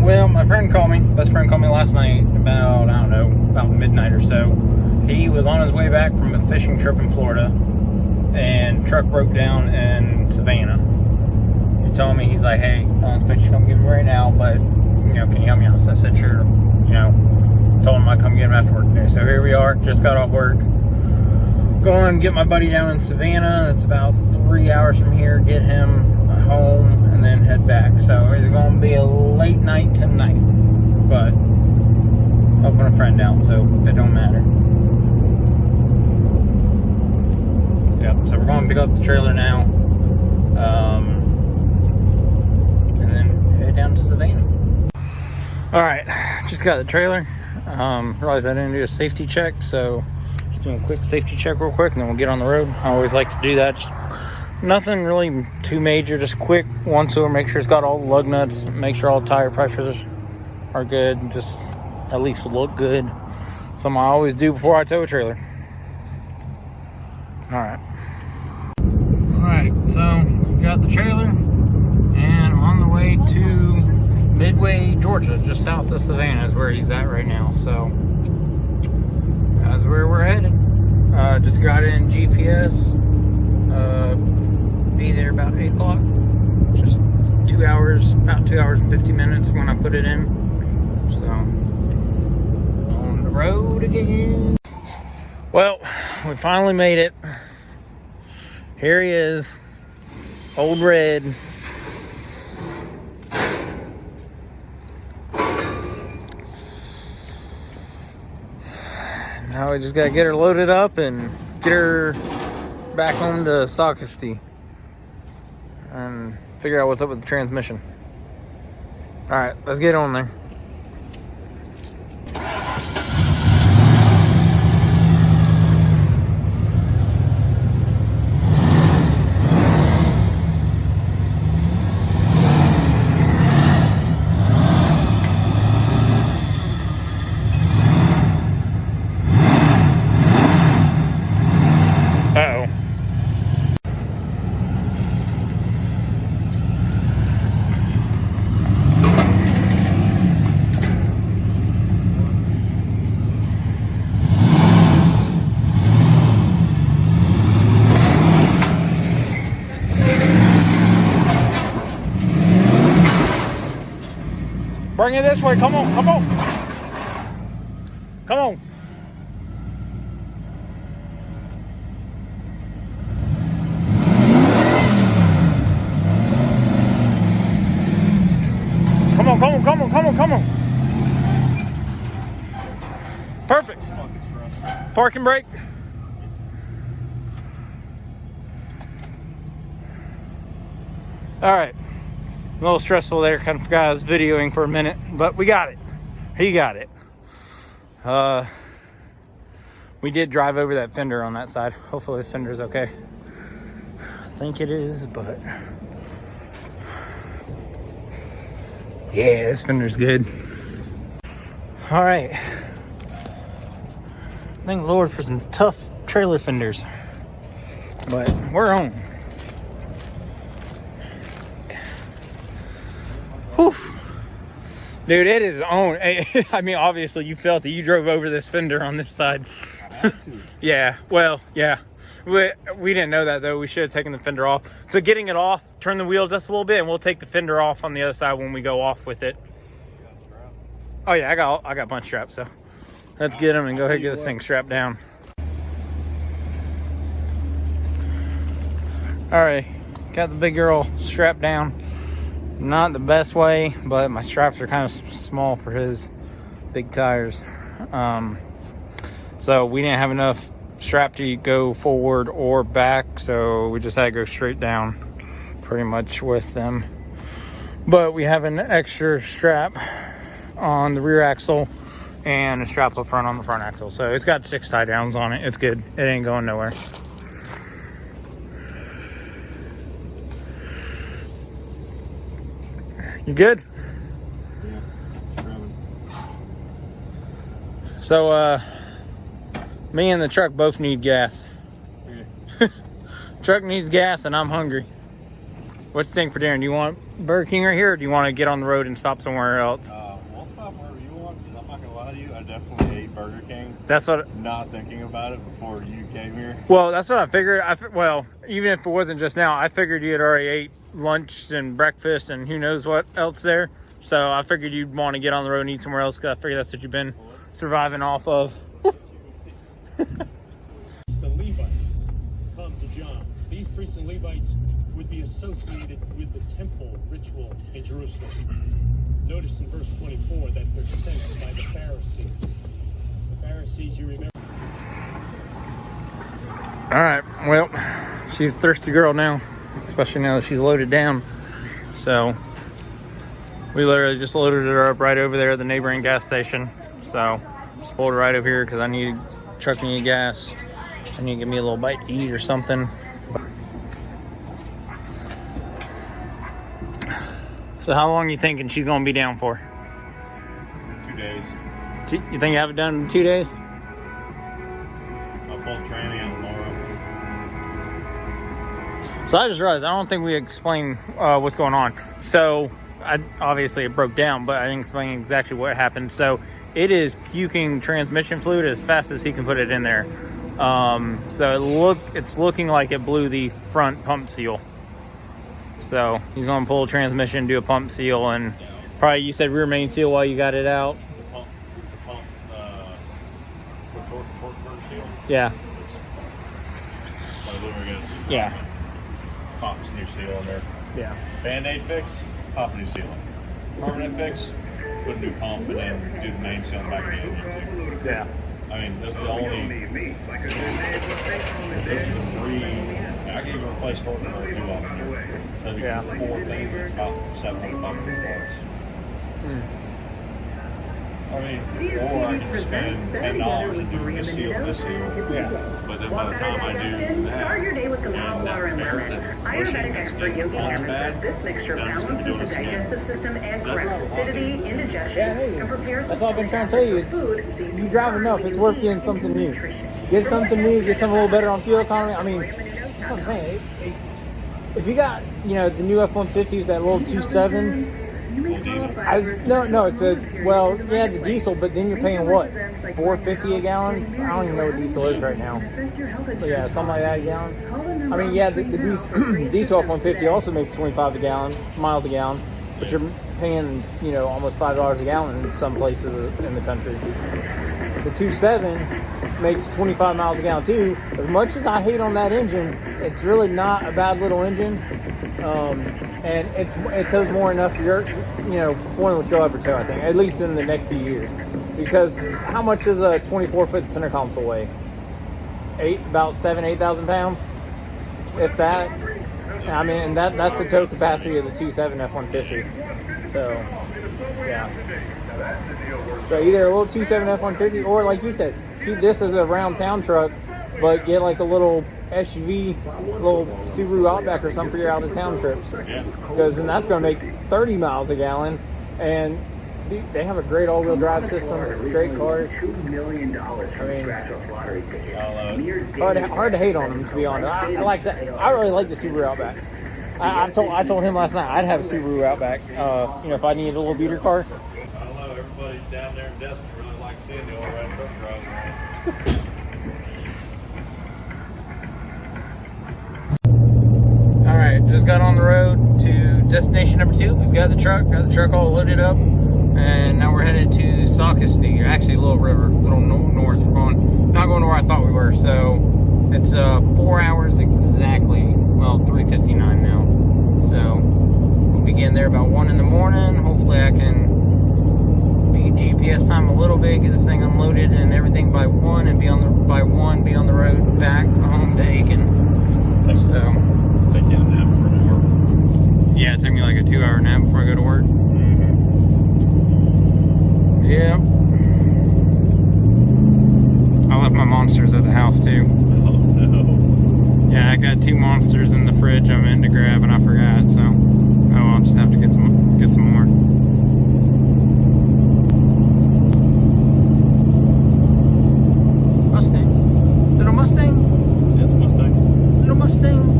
Well, my friend called me. Best friend called me last night about, I don't know, about midnight or so. He was on his way back from a fishing trip in Florida, and truck broke down in Savannah. He told me, he's like, hey, I don't expect you to come get me right now, but, you know, can you help me out? So I said, sure. You know, told him I'd come get him after work today. So here we are, just got off work. Going and get my buddy down in Savannah. That's about 3 hours from here. Get him home and then head back. So it's going to be a late night tonight, but helping a friend out, so it don't matter. Yep. So we're going to pick up the trailer now, and then head down to Savannah. All right, just got the trailer. Realized I didn't do a safety check, so just doing a quick safety check real quick, and then we'll get on the road. I always like to do that. Just nothing really too major, just quick once over, make sure it's got all the lug nuts, make sure all tire pressures are good, just at least look good. Something I always do before I tow a trailer. Alright, so we've got the trailer and on the way to Midway, Georgia, just south of Savannah is where he's at right now. So that's where we're headed. Just got in GPS. Be there about 8 o'clock. Just 2 hours, about 2 hours and 50 minutes when I put it in. So on the road again. Well, we finally made it. Here he is, Old Red. Now we just gotta get her loaded up and get her back home to Saukesty and figure out what's up with the transmission. All right, let's get on there. Bring it this way. Come on, come on. Come on. Come on, come on, come on, come on, come on. Perfect. Parking brake. All right. A little stressful there, kind of forgot I was videoing for a minute, but we got it. He got it. We did drive over that fender on that side. Hopefully the fender's okay. I think it is, but yeah, this fender's good. All right. Thank the Lord for some tough trailer fenders, but we're on. Whew. Dude, it is on. I mean, obviously you felt it. You drove over this fender on this side. I had to. Yeah, well, yeah. We didn't know that, though. We should have taken the fender off. So getting it off, turn the wheel just a little bit, and we'll take the fender off on the other side when we go off with it. Oh, yeah, I got bunch straps, so let's get them and go ahead and get this thing strapped down. All right, got the big girl strapped down. Not the best way, but my straps are kind of small for his big tires. So we didn't have enough strap to go forward or back, so we just had to go straight down pretty much with them. But we have an extra strap on the rear axle and a strap up front on the front axle. So it's got 6 tie downs on it. It's good. It ain't going nowhere. You good? Yeah. So, me and the truck both need gas. Okay. Truck needs gas and I'm hungry. What you think for dinner? Do you want Burger King right here, or do you want to get on the road and stop somewhere else? We'll stop wherever you want, because I'm not going to lie to you. I definitely ate Burger King. That's what... Not thinking about it before you came here. Well, that's what I figured. Well, even if it wasn't just now, I figured you had already ate lunch and breakfast and who knows what else there. So I figured you'd want to get on the road and eat somewhere else, because I figured that's what you've been surviving off of. The Levites come to John. These priests and Levites would be associated with the temple ritual in Jerusalem. Notice in verse 24 that they're sent by the Pharisees. The Pharisees, you remember. All right, well, she's a thirsty girl now, especially now that she's loaded down. So we literally just loaded her up right over there at the neighboring gas station. So just pulled her right over here because I need truck me gas. I need to give me a little bite to eat or something. So how long you thinking she's gonna be down for? 2 days. You think you have it done in 2 days? I'll pull the tranny out tomorrow. So I just realized I don't think we explained what's going on. So obviously it broke down, but I didn't explain exactly what happened. So it is puking transmission fluid as fast as he can put it in there. So it's looking like it blew the front pump seal. So he's going to pull a transmission, do a pump seal, and probably you said rear main seal while you got it out. It's the pump, torque seal. Yeah. Yeah. Pops new seal in there. Yeah. Band-aid fix, pop new seal. Permanent fix, put a new pump, and then do the main seal back in the engine too. Yeah. I mean, those are the only. Those are the 3. I can even replace 4 of them if you want. Those are 4 things. It's about $700 parts. I mean, or I can spend $10 and do this seal, this seal. Yeah. But then by the time I do that, Start your day with some hot and water that and bear, lemon. that pushing Ayurvedic that's expert getting Yogi pumps Cameron bad, says this mixture then I'm just gonna balances do the it again. digestive system and That's corrects what I acidity, do. indigestion, and prepares That's the all I've been trying to stomach tell you. for food, so You can drive start enough. when It's you worth eat getting something new. nutrition. Get something new. Get something a little better on fuel economy. I mean, that's what I'm saying. If you got, the new F-150 that little 2.7. No, it's the diesel, but then you're paying what? $4.50 a gallon? I don't even know what diesel is right now. But yeah, something like that a gallon. I mean, yeah, the diesel F-150 also makes 25 miles a gallon, but you're paying, almost $5 a gallon in some places in the country. The 2.7 makes 25 miles a gallon too. As much as I hate on that engine, it's really not a bad little engine. And it tows more enough for more than what you'll ever tow, I think, at least in the next few years. Because how much does a 24-foot center console weigh? About 8,000 pounds, if that. I mean, and that's the tow capacity of the 2.7 F-150. So, yeah. So either a little 2.7 F-150, or like you said, keep this as a round town truck, but get like a little SUV, little Subaru Outback or something for your out of town trips. Yeah. Because then that's going to make 30 miles a gallon, and they have a great all-wheel drive system, great cars. $2 million from scratch-off lottery tickets. Hard to hate on them, to be honest. I like that. I really like the Subaru Outback. I told him last night I'd have a Subaru Outback. If I needed a little beater car. I don't know, everybody down there in Destin really likes seeing the old red truck driving around. Alright, just got on the road to destination number 2. We've got the truck all loaded up, and now we're headed to Sockasty, actually Little River, a little north. We're not going to where I thought we were, so it's 4 hours exactly, well, 3:59 now. So we'll be getting there about 1 in the morning. Hopefully I can beat GPS time a little bit, get this thing unloaded and everything by 1, and be on the road back home to Aiken. So Take you a nap for an hour. yeah, it took me like a 2-hour nap before I go to work. Yeah. I left my monsters at the house too. Oh no. Yeah, I got 2 monsters in the fridge I meant to grab and I forgot, so I'll just have to get some more. Mustang. Little Mustang. Yes, Mustang. Little Mustang.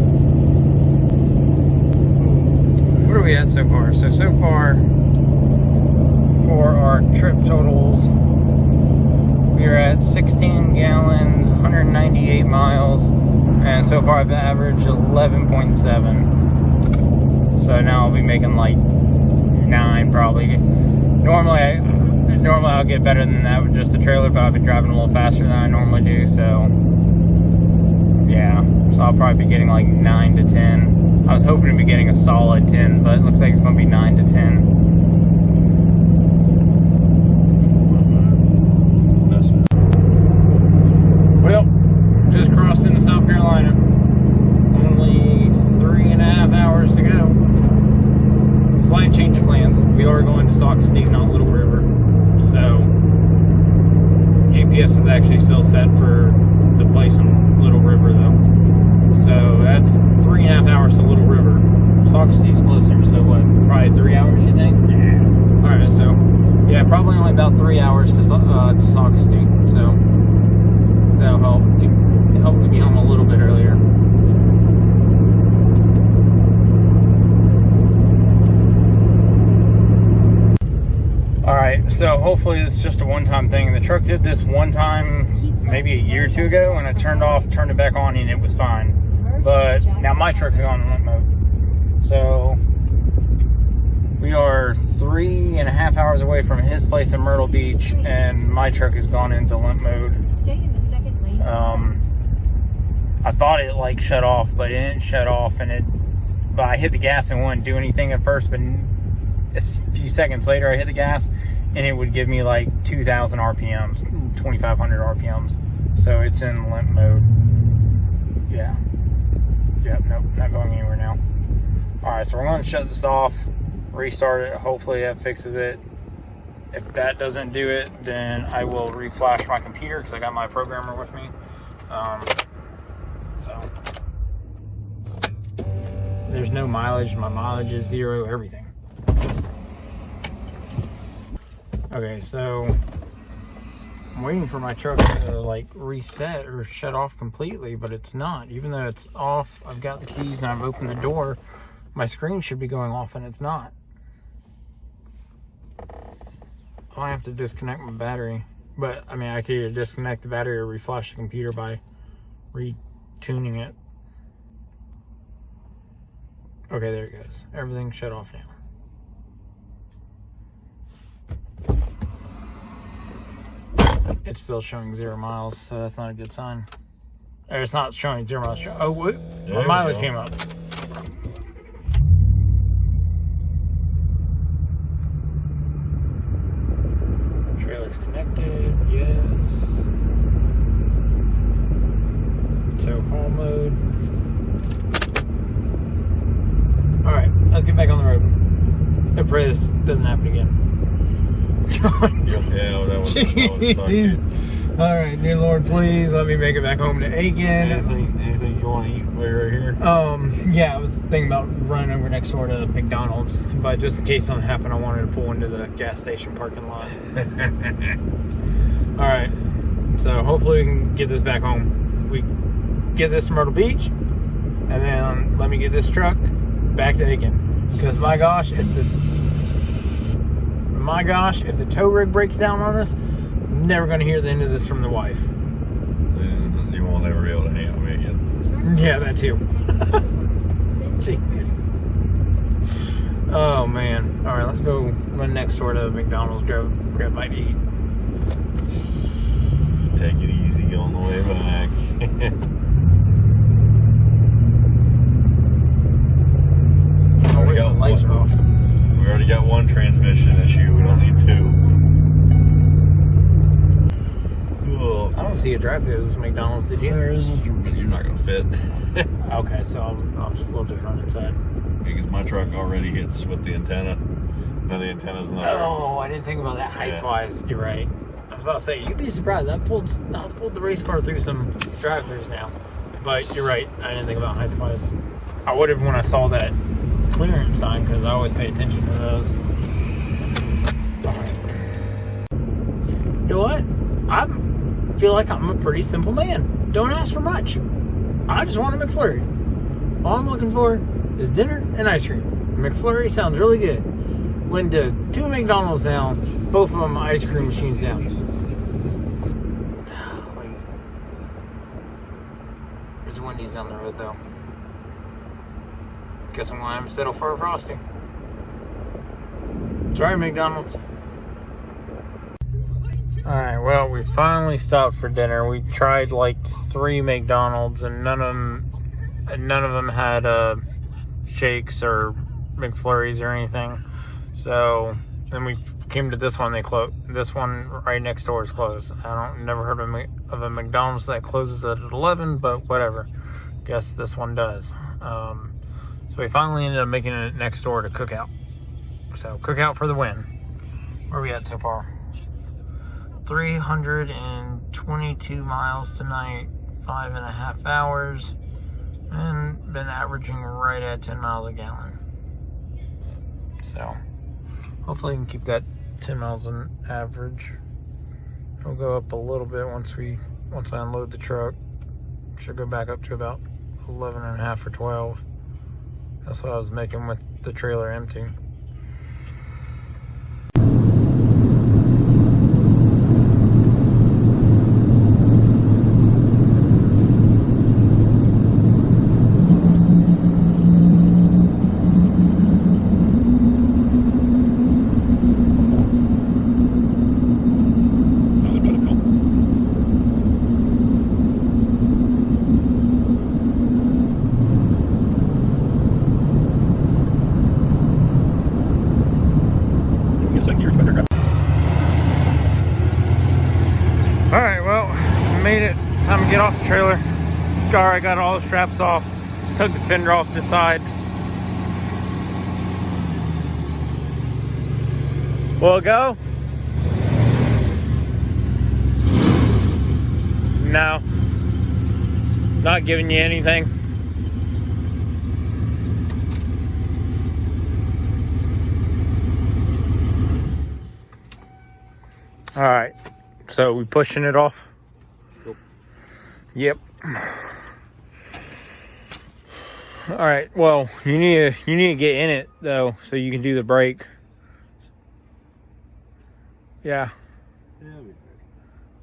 far. So far, for our trip totals, we are at 16 gallons, 198 miles, and so far I've averaged 11.7. So now I'll be making like 9 probably. Normally I'll get better than that with just the trailer, but I've been driving a little faster than I normally do, so yeah. So I'll probably be getting like 9 to 10. I was hoping to be getting a solid 10, but it looks like it's going to be 9 to 10. Well, just crossed into South Carolina. Only 3.5 hours to go. Slight change of plans. We are going to Saukesty, not Little River. So, GPS is actually still set for the place in Little River, though. So, that's 3.5 hours to Little River. Saukesty's closer, so what? Probably 3 hours, you think? Yeah. Alright, so, yeah, probably only about 3 hours to Saukesty. So, that'll help me be home a little bit earlier. Alright, so hopefully this is just a one-time thing. The truck did this one time maybe a year or two ago, and I turned it back on, and it was fine. But now my truck is on limp mode. So we are 3.5 hours away from his place in Myrtle Beach, and my truck has gone into limp mode. I thought it like shut off, but it didn't shut off, but I hit the gas and it wouldn't do anything at first, but a few seconds later I hit the gas and it would give me like 2,000 RPMs, 2,500 RPMs. So it's in limp mode. Yeah. Yep, nope, not going anywhere now. Alright, so we're going to shut this off, restart it. Hopefully that fixes it. If that doesn't do it, then I will reflash my computer because I got my programmer with me. So there's no mileage. My mileage is 0, everything. Okay, so I'm waiting for my truck to like reset or shut off completely, but it's not. Even though it's off, I've got the keys and I've opened the door, my screen should be going off and it's not. I have to disconnect my battery, but I mean I could either disconnect the battery or reflash the computer by retuning it. Okay, there it goes. Everything's shut off now. It's still showing 0 miles, so that's not a good sign. Or it's not showing 0 miles. Oh, what? My mileage came up. Trailer's connected, yes. Tow haul mode. Alright, let's get back on the road. I pray this doesn't happen again. Yeah, that was sucky. Alright, dear Lord, please let me make it back home to Aiken. Anything you want to eat while you're right here? Yeah, I was thinking about running over next door to McDonald's, but just in case something happened, I wanted to pull into the gas station parking lot. Alright, so hopefully we can get this back home. We get this to Myrtle Beach, and then let me get this truck back to Aiken. Because my gosh, if the tow rig breaks down on us, I'm never going to hear the end of this from the wife. And you won't ever be able to hang out with me again. Yeah, that too. Jeez. Oh man. Alright, let's go run next door to McDonald's, grab a bite to eat. Just take it easy on the way back. We got lights off. We already got one transmission issue. We don't need 2. Cool. I don't see a drive-through. This is McDonald's. Did you? There is, but you're not gonna fit. Okay, so we'll just run inside. Because my truck already hits with the antenna. Now the antenna's not. Oh, I didn't think about that height-wise. You're right. I was about to say, you'd be surprised. I've pulled the race car through some drive-throughs now. But you're right. I didn't think about height-wise. I would have when I saw that clearance sign, because I always pay attention to those. You know what? I feel like I'm a pretty simple man. Don't ask for much. I just want a McFlurry. All I'm looking for is dinner and ice cream. McFlurry sounds really good. Went to 2 McDonald's down, both of them ice cream machines down. There's a Wendy's down the road though. Guess I'm gonna have to settle for a Frosty. Sorry, McDonald's. Alright, well, we finally stopped for dinner. We tried like 3 McDonald's and none of them had shakes or McFlurries or anything. So then we came to this one. They closed. This one right next door is closed. Never heard of a McDonald's that closes at 11, but whatever. Guess this one does. So we finally ended up making it next door to Cookout. So Cookout for the win. Where are we at so far? 322 miles tonight, 5.5 hours, and been averaging right at 10 miles a gallon. So hopefully we can keep that 10 miles an average. It'll go up a little bit once I unload the truck. Should go back up to about 11.5 or 12. That's what I was making with the trailer empty. Alright, well, made it. Time to get off the trailer. Car, I got all the straps off. Took the fender off the side. Will it go? No. Not giving you anything. Alright. So we pushing it off? Yep. All right. Well, you need to get in it though, so you can do the brake. Yeah.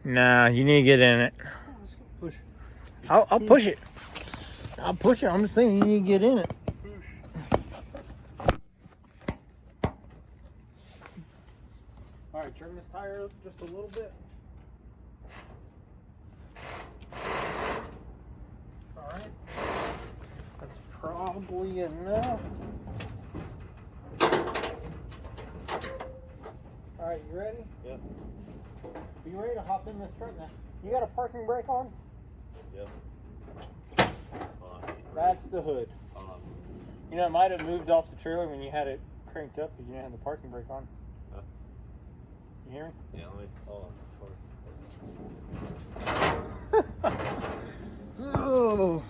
Nah, you need to get in it. Push. I'll push it. I'll push it. I'm just saying you need to get in it. All right. Turn this tire up just a little bit. Alright, that's probably enough. Alright, you ready? Yep. You ready to hop in this truck now? You got a parking brake on? Yep. That's the hood. You know, it might have moved off the trailer when you had it cranked up because you didn't have the parking brake on. Huh? You hear me? Yeah, let me, hold on. Oh.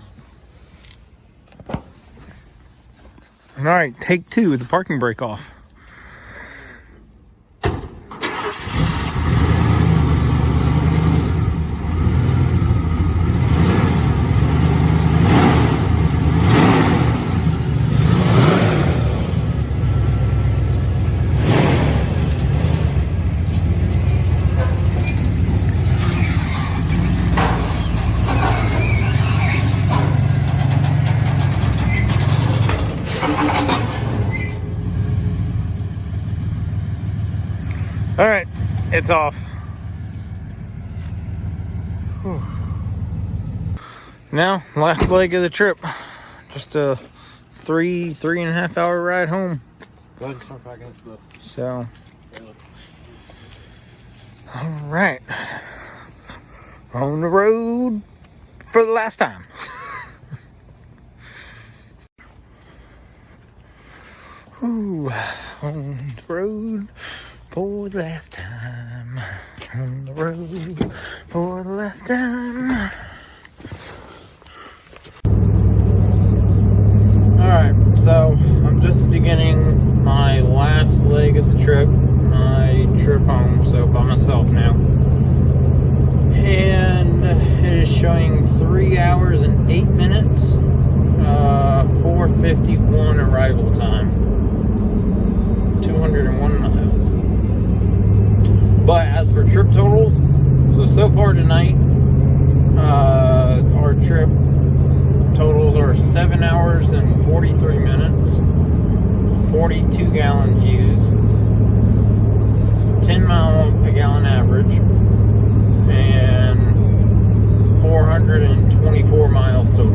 All right, take 2 with the parking brake off. All right, it's off. Whew. Now, last leg of the trip. Just a 3.5 hour ride home. Go ahead and start back into the So, all right, on the road for the last time. Ooh, on the road for the last time. On the road for the last time. Alright, so I'm just beginning my last leg of the trip, my trip home, so by myself now. And it is showing 3 hours and 8 minutes, 4:51 arrival time. 201 miles. But as for trip totals, so far tonight, our trip totals are 7 hours and 43 minutes, 42 gallons used, 10 mile a gallon average, and 424 miles total.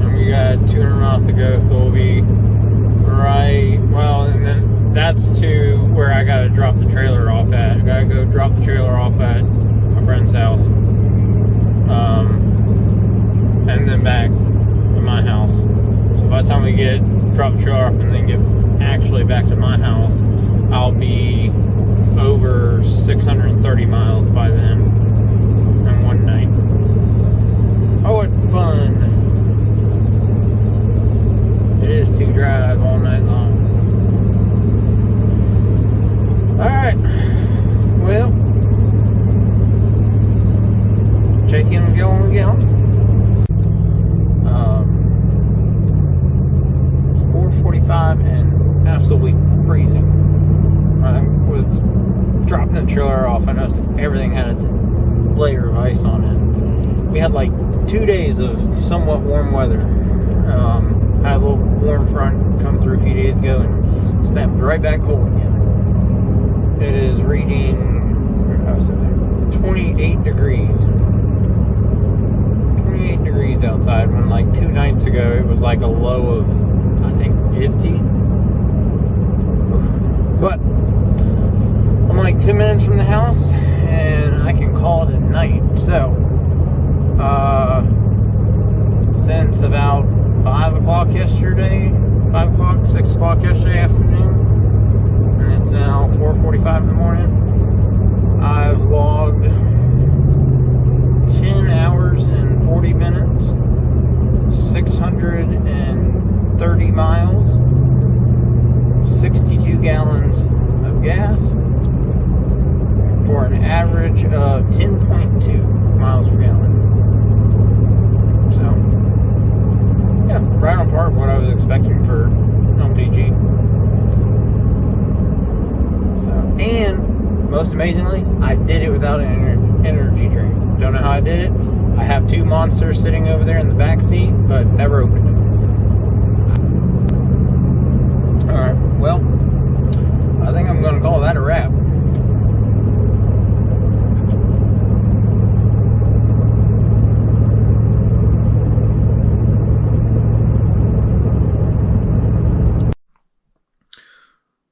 And we got 200 miles to go, so we'll be right, well, and then that's to where I gotta drop the trailer off at. I gotta go drop the trailer off at my friend's house. And then back to my house. So by the time we drop the trailer off and then get actually back to my house, I'll be over 630 miles by then in one night. Oh, what fun it is to drive all night long. Alright, well, check in and go on again. It's 4:45 and absolutely freezing. I was dropping the trailer off. I noticed everything had a layer of ice on it. We had like 2 days of somewhat warm weather. Had a little warm front come through a few days ago and snapped right back cold again. It is reading 28 degrees. 28 degrees outside when like 2 nights ago it was like a low of, I think, 50. But I'm like 10 minutes from the house and I can call it a night. So, since about 5 o'clock yesterday, 5 o'clock, 6 o'clock yesterday afternoon, and it's now 4:45 in the morning, I've logged 10 hours and 40 minutes, 630 miles, 62 gallons of gas, for an average of 10.2 miles per gallon. So, yeah, right on par with what I was expecting for LPG. So, and most amazingly, I did it without an energy drink. Don't know how I did it. I have 2 monsters sitting over there in the back seat, but never opened them. Alright, well, I think I'm going to call that a wrap.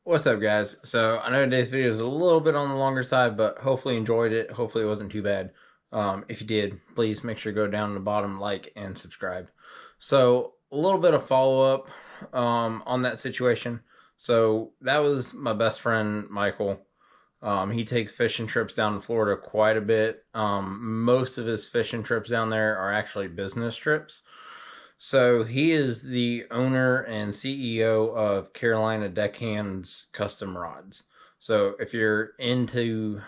What's up, guys? So I know today's video is a little bit on the longer side, but hopefully you enjoyed it. Hopefully it wasn't too bad. If you did, please make sure to go down to the bottom, like and subscribe. So a little bit of follow-up on that situation. So that was my best friend Michael. He takes fishing trips down to Florida quite a bit. Most of his fishing trips down there are actually business trips. So he is the owner and CEO of Carolina Deckhands Custom Rods. So if you're into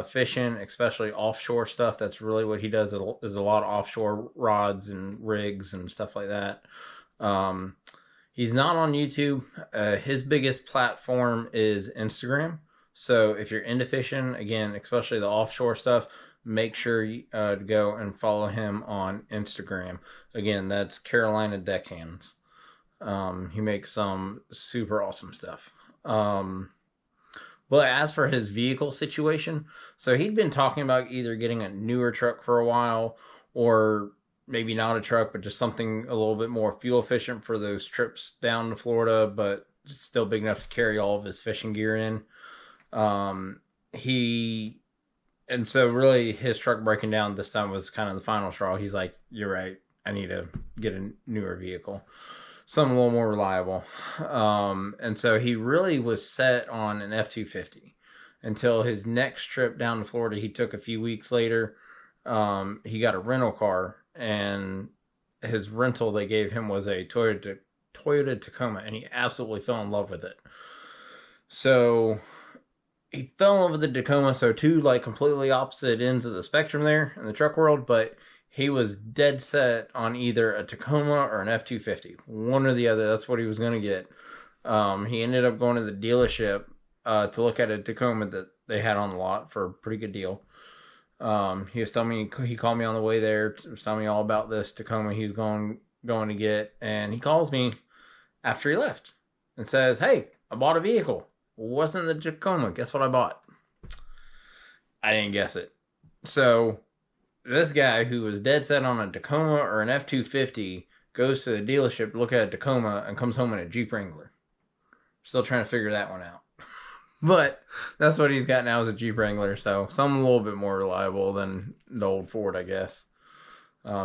fishing, especially offshore stuff, that's really what he does. Is a lot of offshore rods and rigs and stuff like that. He's not on YouTube. His biggest platform is Instagram. So if you're into fishing, again, especially the offshore stuff, make sure to go and follow him on Instagram. Again, that's Carolina Deckhands. He makes some super awesome stuff. But as for his vehicle situation, so he'd been talking about either getting a newer truck for a while, or maybe not a truck, but just something a little bit more fuel efficient for those trips down to Florida, but still big enough to carry all of his fishing gear in. And so really his truck breaking down this time was kind of the final straw. He's like, you're right, I need to get a newer vehicle. Something a little more reliable. And so he really was set on an F-250 until his next trip down to Florida. He took a few weeks later. He got a rental car, and his rental they gave him was a Toyota Tacoma, and he absolutely fell in love with it. So he fell in love with the Tacoma, so 2 like completely opposite ends of the spectrum there in the truck world, but he was dead set on either a Tacoma or an F-250. One or the other, that's what he was going to get. He ended up going to the dealership to look at a Tacoma that they had on the lot for a pretty good deal. He was telling me, he called me on the way there, telling me all about this Tacoma he was going to get, and he calls me after he left and says, "Hey, I bought a vehicle. Wasn't the Tacoma. Guess what I bought?" I didn't guess it. So this guy who was dead set on a Tacoma or an F-250 goes to the dealership to look at a Tacoma and comes home in a Jeep Wrangler. Still trying to figure that one out. But that's what he's got now, is a Jeep Wrangler. So something a little bit more reliable than the old Ford, I guess.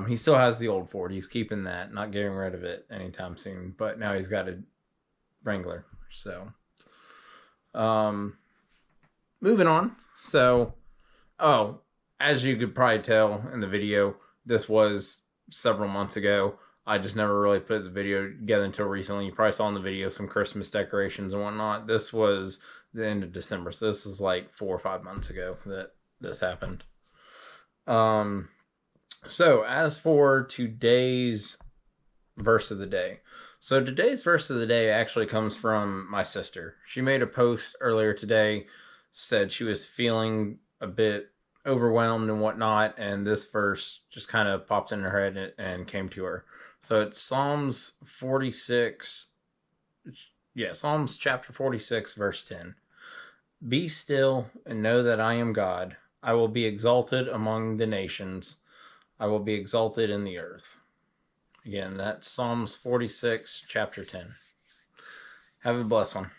He still has the old Ford. He's keeping that, not getting rid of it anytime soon. But now he's got a Wrangler. So, moving on. So, as you could probably tell in the video, this was several months ago. I just never really put the video together until recently. You probably saw in the video some Christmas decorations and whatnot. This was the end of December, so this is like 4 or 5 months ago that this happened. So as for today's verse of the day. So today's verse of the day actually comes from my sister. She made a post earlier today, said she was feeling a bit overwhelmed and whatnot, and this verse just kind of popped in her head and came to her. So it's Psalms 46, Psalms chapter 46, verse 10. "Be still and know that I am God. I will be exalted among the nations. I will be exalted in the earth." Again, that's Psalms 46, chapter 10. Have a blessed one.